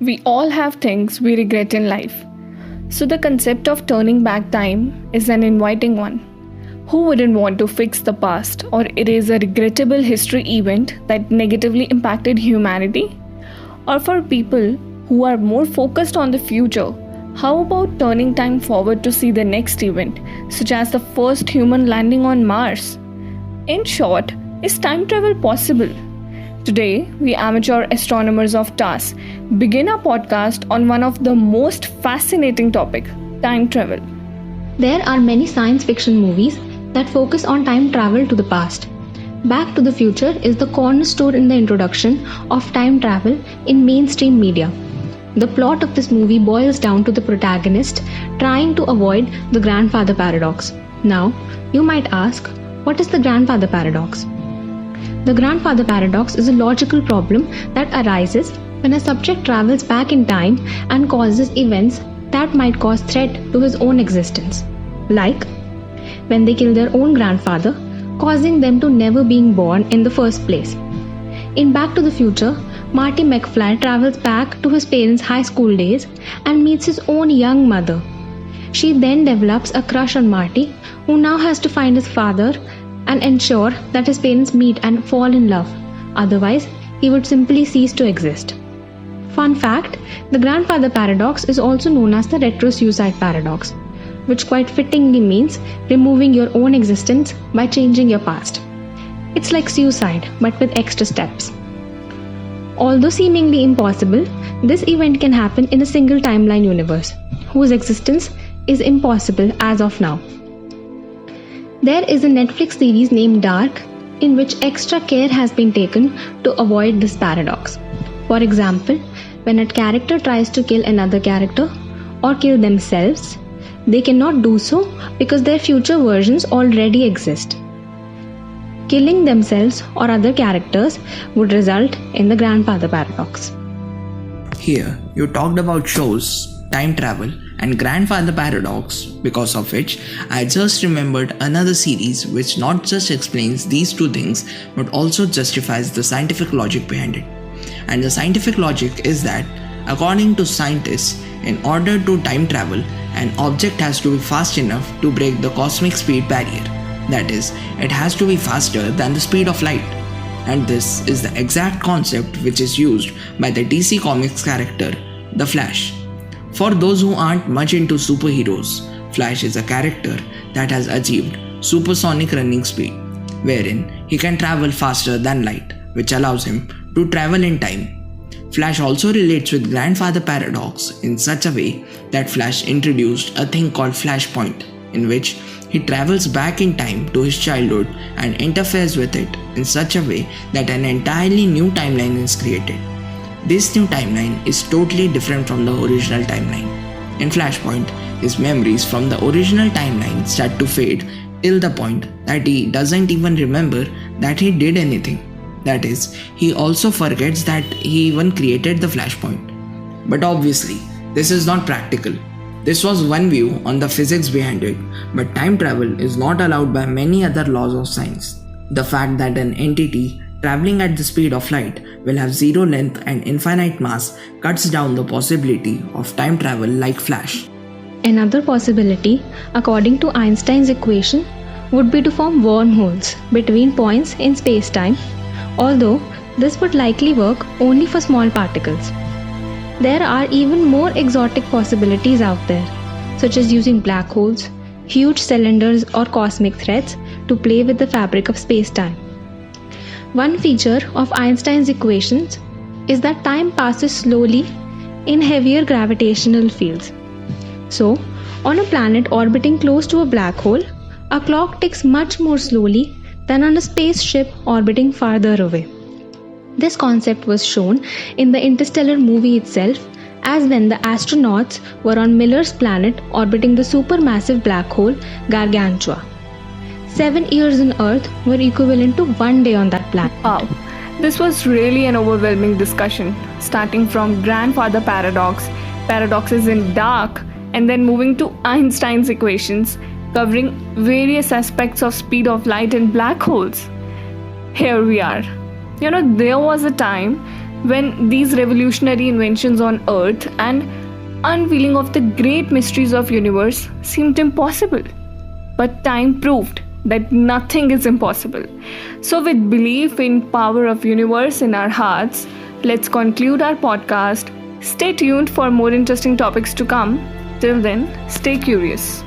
We all have things we regret in life. So the concept of turning back time is an inviting one. Who wouldn't want to fix the past or erase a regrettable history event that negatively impacted humanity? Or for people who are more focused on the future, how about turning time forward to see the next event, such as the first human landing on Mars? In short, is time travel possible? Today, we amateur astronomers of TAS begin our podcast on one of the most fascinating topics, time travel. There are many science fiction movies that focus on time travel to the past. Back to the Future is the cornerstone in the introduction of time travel in mainstream media. The plot of this movie boils down to the protagonist trying to avoid the grandfather paradox. Now, you might ask, what is the grandfather paradox? The grandfather paradox is a logical problem that arises when a subject travels back in time and causes events that might cause threat to his own existence. Like when they kill their own grandfather, causing them to never being born in the first place. In Back to the Future, Marty McFly travels back to his parents' high school days and meets his own young mother. She then develops a crush on Marty, who now has to find his father and ensure that his parents meet and fall in love. Otherwise, he would simply cease to exist. Fun fact, the grandfather paradox is also known as the retro-suicide paradox, which quite fittingly means removing your own existence by changing your past. It's like suicide, but with extra steps. Although seemingly impossible, this event can happen in a single timeline universe, whose existence is impossible as of now. There is a Netflix series named Dark, in which extra care has been taken to avoid this paradox. For example, when a character tries to kill another character or kill themselves, they cannot do so because their future versions already exist. Killing themselves or other characters would result in the grandfather paradox. Here, you talked about shows, time travel, and grandfather paradox, because of which I just remembered another series which not just explains these two things but also justifies the scientific logic behind it. And the scientific logic is that, according to scientists, in order to time travel, an object has to be fast enough to break the cosmic speed barrier. That is, it has to be faster than the speed of light. And this is the exact concept which is used by the DC Comics character, The Flash. For those who aren't much into superheroes, Flash is a character that has achieved supersonic running speed, wherein he can travel faster than light, which allows him to travel in time. Flash also relates with grandfather paradox in such a way that Flash introduced a thing called Flashpoint, in which he travels back in time to his childhood and interferes with it in such a way that an entirely new timeline is created. This new timeline is totally different from the original timeline. In Flashpoint, his memories from the original timeline start to fade till the point that he doesn't even remember that he did anything. That is, he also forgets that he even created the Flashpoint. But obviously, this is not practical. This was one view on the physics behind it, but time travel is not allowed by many other laws of science. The fact that an entity traveling at the speed of light will have zero length and infinite mass cuts down the possibility of time travel like Flash. Another possibility, according to Einstein's equation, would be to form wormholes between points in space-time, although this would likely work only for small particles. There are even more exotic possibilities out there, such as using black holes, huge cylinders or cosmic threads to play with the fabric of space-time. One feature of Einstein's equations is that time passes slowly in heavier gravitational fields. So, on a planet orbiting close to a black hole, a clock ticks much more slowly than on a spaceship orbiting farther away. This concept was shown in the Interstellar movie itself, as when the astronauts were on Miller's planet orbiting the supermassive black hole Gargantua. 7 years on Earth were equivalent to 1 day on that planet. Wow, this was really an overwhelming discussion, starting from grandfather paradox, paradoxes in dark, and then moving to Einstein's equations, covering various aspects of speed of light and black holes. Here we are. There was a time when these revolutionary inventions on Earth and unveiling of the great mysteries of universe seemed impossible. But time proved that nothing is impossible. So with belief in power of universe in our hearts, let's conclude our podcast. Stay tuned for more interesting topics to come. Till then, stay curious.